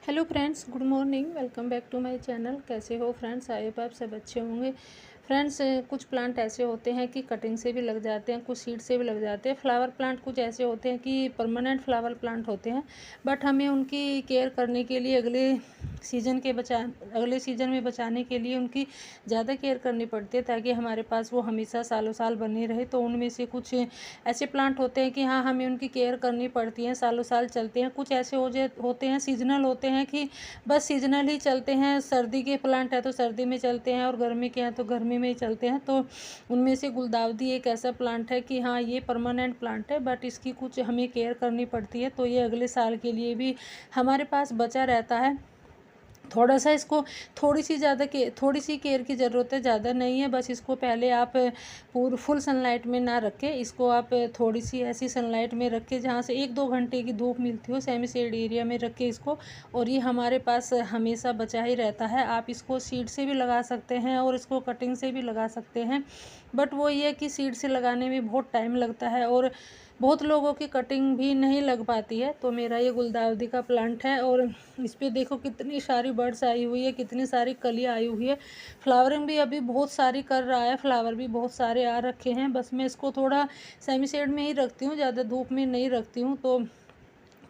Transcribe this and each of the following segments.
Hello friends, good morning. Welcome back to my channel. कैसे हो friends? I hope आप सब अच्छे होंगे। फ्रेंड्स, कुछ प्लांट ऐसे होते हैं कि कटिंग से भी लग जाते हैं, कुछ सीड से भी लग जाते हैं। फ्लावर प्लांट कुछ ऐसे होते हैं कि परमानेंट फ्लावर प्लांट होते हैं, बट हमें उनकी केयर करने के लिए अगले सीजन में बचाने के लिए उनकी ज़्यादा केयर करनी पड़ती है, ताकि हमारे पास वो हमेशा सालों साल बनी रहे। तो उनमें से कुछ ऐसे प्लांट होते हैं कि हाँ, हमें उनकी केयर करनी पड़ती है, सालों साल चलते हैं। कुछ ऐसे होते हैं, सीजनल होते हैं कि बस सीजनल ही चलते हैं। सर्दी के प्लांट है तो सर्दी में चलते हैं, और गर्मी के हैं तो गर्मी में ही चलते हैं। तो उनमें से गुलदाउदी एक ऐसा प्लांट है कि हाँ, ये परमानेंट प्लांट है, बट इसकी कुछ हमें केयर करनी पड़ती है। तो ये अगले साल के लिए भी हमारे पास बचा रहता है। थोड़ा सा इसको थोड़ी सी केयर की ज़रूरत है, ज़्यादा नहीं है। बस इसको पहले आप फुल सनलाइट में ना रखें, इसको आप थोड़ी सी ऐसी सनलाइट में रखें जहाँ से 1-2 घंटे की धूप मिलती हो, सेमी शेड एरिया में रखें इसको। और ये हमारे पास हमेशा बचा ही रहता है। आप इसको सीड से भी लगा सकते हैं और इसको कटिंग से भी लगा सकते हैं, बट वो ये है कि सीड से लगाने में बहुत टाइम लगता है और बहुत लोगों की कटिंग भी नहीं लग पाती है। तो मेरा ये गुलदाउदी का प्लांट है, और इस पर देखो कितनी सारी बर्ड्स आई हुई है, कितनी सारी कलियाँ आई हुई है। फ्लावरिंग भी अभी बहुत सारी कर रहा है, फ्लावर भी बहुत सारे आ रखे हैं। बस मैं इसको थोड़ा सेमी शेड में ही रखती हूँ, ज़्यादा धूप में नहीं रखती हूँ। तो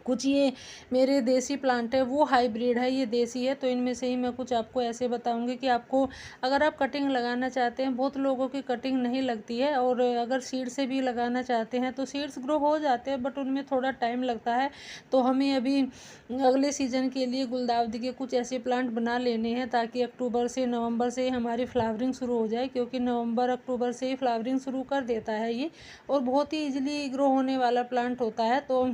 कुछ ये मेरे देसी प्लांट है, वो हाइब्रिड है, ये देसी है। तो इनमें से ही मैं कुछ आपको ऐसे बताऊंगी कि आपको अगर आप कटिंग लगाना चाहते हैं, बहुत लोगों की कटिंग नहीं लगती है, और अगर सीड से भी लगाना चाहते हैं तो सीड्स ग्रो हो जाते हैं, बट उनमें थोड़ा टाइम लगता है। तो हमें अभी अगले सीज़न के लिए गुलदाउदी के कुछ ऐसे प्लांट बना लेने हैं, ताकि अक्टूबर से नवंबर से हमारी फ्लावरिंग शुरू हो जाए, क्योंकि नवंबर अक्टूबर से ही फ्लावरिंग शुरू कर देता है ये, और बहुत ही ईजिली ग्रो होने वाला प्लांट होता है। तो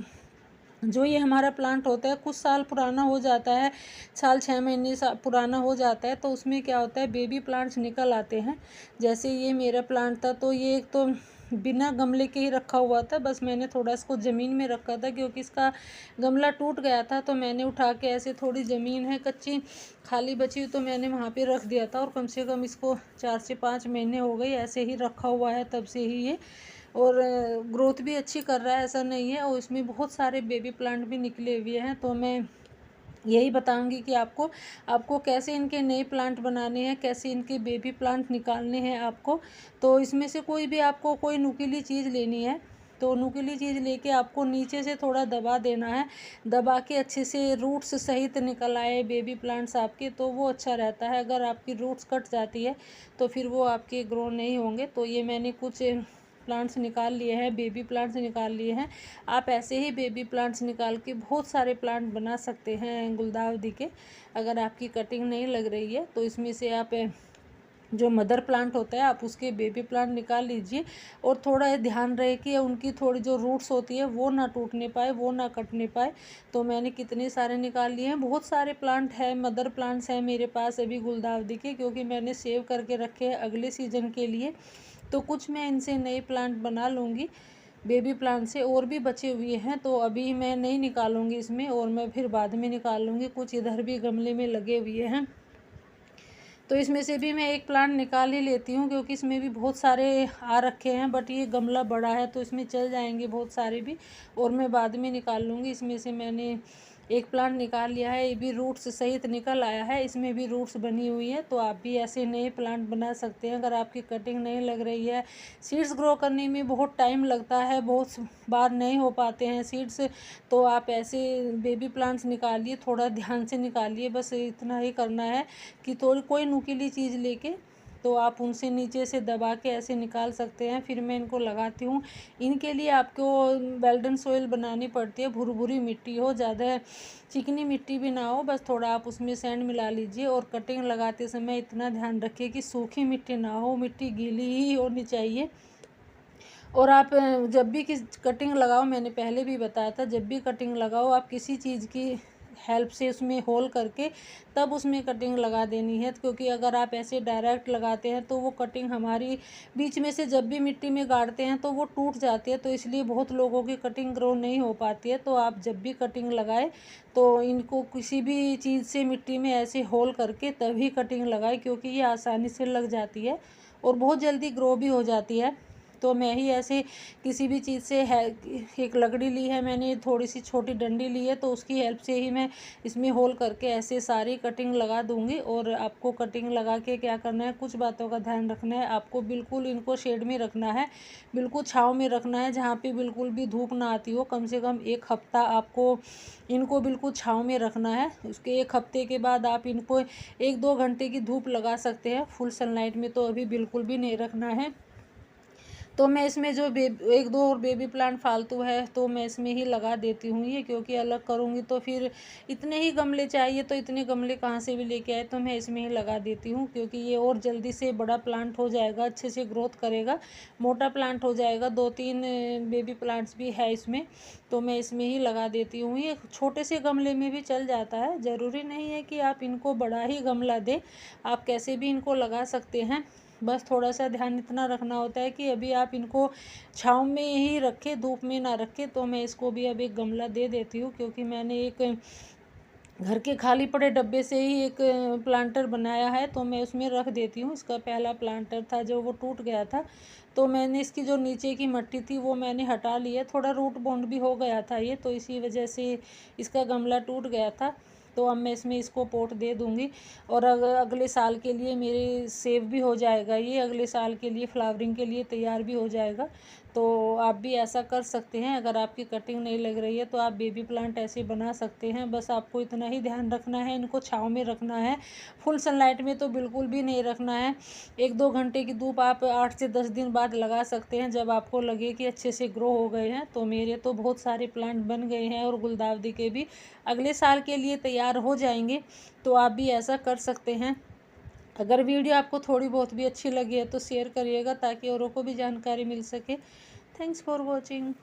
जो ये हमारा प्लांट होता है कुछ साल पुराना हो जाता है, साल 6 महीने पुराना हो जाता है, तो उसमें क्या होता है, बेबी प्लांट्स निकल आते हैं। जैसे ये मेरा प्लांट था, तो ये एक तो बिना गमले के ही रखा हुआ था। बस मैंने थोड़ा इसको ज़मीन में रखा था, क्योंकि इसका गमला टूट गया था। तो मैंने उठा के ऐसे, थोड़ी ज़मीन है कच्ची खाली बची, तो मैंने वहाँ पे रख दिया था, और कम से कम इसको 4 से 5 महीने हो गए ऐसे ही रखा हुआ है, तब से ही ये। और ग्रोथ भी अच्छी कर रहा है, ऐसा नहीं है। और इसमें बहुत सारे बेबी प्लांट भी निकले हुए हैं। तो मैं यही बताऊंगी कि आपको कैसे इनके नए प्लांट बनाने हैं, कैसे इनके बेबी प्लांट निकालने हैं आपको। तो इसमें से कोई भी आपको कोई नुकीली चीज़ लेनी है, तो नुकीली चीज़ लेके आपको नीचे से थोड़ा दबा देना है, दबा के अच्छे से रूट्स सहित निकल आए बेबी प्लांट्स आपके, तो वो अच्छा रहता है। अगर आपकी रूट्स कट जाती है तो फिर वो आपके ग्रो नहीं होंगे। तो ये मैंने कुछ प्लांट्स निकाल लिए हैं, बेबी प्लांट्स निकाल लिए हैं। आप ऐसे ही बेबी प्लांट्स निकाल के बहुत सारे प्लांट बना सकते हैं गुलदाउदी के। अगर आपकी कटिंग नहीं लग रही है तो इसमें से आप जो मदर प्लांट होता है, आप उसके बेबी प्लांट निकाल लीजिए, और थोड़ा ध्यान रहे कि उनकी थोड़ी जो रूट्स होती है वो ना टूटने पाए, वो ना कटने पाए। तो मैंने कितने सारे निकाल लिए हैं, बहुत सारे प्लांट हैं, मदर प्लांट्स हैं मेरे पास अभी गुलदाउदी के, क्योंकि मैंने सेव करके रखे हैं अगले सीजन के लिए। तो कुछ मैं इनसे नए प्लांट बना लूँगी बेबी प्लांट से, और भी बचे हुए हैं तो अभी मैं नहीं निकालूंगी इसमें, और मैं फिर बाद में निकाल लूँगी। कुछ इधर भी गमले में लगे हुए हैं, तो इसमें से भी मैं एक प्लांट निकाल ही लेती हूँ, क्योंकि इसमें भी बहुत सारे आ रखे हैं, बट ये गमला बड़ा है तो इसमें चल जाएंगे बहुत सारे भी, और मैं बाद में निकाल लूँगी। इसमें से मैंने एक प्लांट निकाल लिया है, ये भी रूट्स सहित निकल आया है, इसमें भी रूट्स बनी हुई है। तो आप भी ऐसे नए प्लांट बना सकते हैं अगर आपकी कटिंग नहीं लग रही है। सीड्स ग्रो करने में बहुत टाइम लगता है, बहुत बार नहीं हो पाते हैं सीड्स। तो आप ऐसे बेबी प्लांट्स निकालिए, थोड़ा ध्यान से निकालिए, बस इतना ही करना है कि थोड़ी कोई नुकीली चीज़ लेके, तो आप उनसे नीचे से दबा के ऐसे निकाल सकते हैं। फिर मैं इनको लगाती हूँ। इनके लिए आपको वेल्डन सोइल बनानी पड़ती है, भुरभुरी मिट्टी हो, ज़्यादा चिकनी मिट्टी भी ना हो, बस थोड़ा आप उसमें सैंड मिला लीजिए। और कटिंग लगाते समय इतना ध्यान रखिए कि सूखी मिट्टी ना हो, मिट्टी गीली ही होनी चाहिए। और आप जब भी किस कटिंग लगाओ, मैंने पहले भी बताया था, जब भी कटिंग लगाओ आप किसी चीज़ की हेल्प से उसमें होल करके तब उसमें कटिंग लगा देनी है, क्योंकि अगर आप ऐसे डायरेक्ट लगाते हैं तो वो कटिंग हमारी बीच में से जब भी मिट्टी में गाड़ते हैं तो वो टूट जाती है। तो इसलिए बहुत लोगों की कटिंग ग्रो नहीं हो पाती है। तो आप जब भी कटिंग लगाए तो इनको किसी भी चीज़ से मिट्टी में ऐसे होल करके तभी कटिंग लगाए, क्योंकि ये आसानी से लग जाती है और बहुत जल्दी ग्रो भी हो जाती है। तो मैं ही ऐसे किसी भी चीज़ से है, एक लकड़ी ली है मैंने, थोड़ी सी छोटी डंडी ली है, तो उसकी हेल्प से ही मैं इसमें होल करके ऐसे सारी कटिंग लगा दूंगी। और आपको कटिंग लगा के क्या करना है, कुछ बातों का ध्यान रखना है। आपको बिल्कुल इनको शेड में रखना है, बिल्कुल छाँव में रखना है, जहाँ पे बिल्कुल भी धूप ना आती हो। कम से कम 1 हफ्ता आपको इनको बिल्कुल छाँव में रखना है। उसके 1 हफ्ते के बाद आप इनको 1-2 घंटे की धूप लगा सकते हैं। फुल सनलाइट में तो अभी बिल्कुल भी नहीं रखना है। तो मैं इसमें जो 1-2 और बेबी प्लांट फालतू है तो मैं इसमें ही लगा देती हूँ ये, क्योंकि अलग करूँगी तो फिर इतने ही गमले चाहिए, तो इतने गमले कहाँ से भी लेके आए, तो मैं इसमें ही लगा देती हूँ, क्योंकि ये और जल्दी से बड़ा प्लांट हो जाएगा, अच्छे से ग्रोथ करेगा, मोटा प्लांट हो जाएगा। 2-3 बेबी प्लांट्स भी है इसमें, तो मैं इसमें ही लगा देती हूँ। ये छोटे से गमले में भी चल जाता है, ज़रूरी नहीं है कि आप इनको बड़ा ही गमला दें, आप कैसे भी इनको लगा सकते हैं। बस थोड़ा सा ध्यान इतना रखना होता है कि अभी आप इनको छाँव में ही रखें, धूप में ना रखें। तो मैं इसको भी अब एक गमला दे देती हूँ, क्योंकि मैंने एक घर के खाली पड़े डब्बे से ही एक प्लांटर बनाया है, तो मैं उसमें रख देती हूँ। इसका पहला प्लांटर था जो वो टूट गया था, तो मैंने इसकी जो नीचे की मिट्टी थी वो मैंने हटा ली है। थोड़ा रूट बाउंड भी हो गया था ये, तो इसी वजह से इसका गमला टूट गया था। तो अब मैं इसमें इसको पोट दे दूँगी, और अगले साल के लिए मेरे सेव भी हो जाएगा, ये अगले साल के लिए फ्लावरिंग के लिए तैयार भी हो जाएगा। तो आप भी ऐसा कर सकते हैं। अगर आपकी कटिंग नहीं लग रही है तो आप बेबी प्लांट ऐसे बना सकते हैं। बस आपको इतना ही ध्यान रखना है, इनको छाँव में रखना है, फुल सनलाइट में तो बिल्कुल भी नहीं रखना है। 1-2 घंटे की धूप आप 8 से 10 दिन बाद लगा सकते हैं, जब आपको लगे कि अच्छे से ग्रो हो गए हैं। तो मेरे तो बहुत सारे प्लांट बन गए हैं, और गुलदाउदी के भी अगले साल के लिए तैयार हो जाएंगे। तो आप भी ऐसा कर सकते हैं। अगर वीडियो आपको थोड़ी बहुत भी अच्छी लगी है तो शेयर करिएगा, ताकि औरों को भी जानकारी मिल सके। Thanks for watching.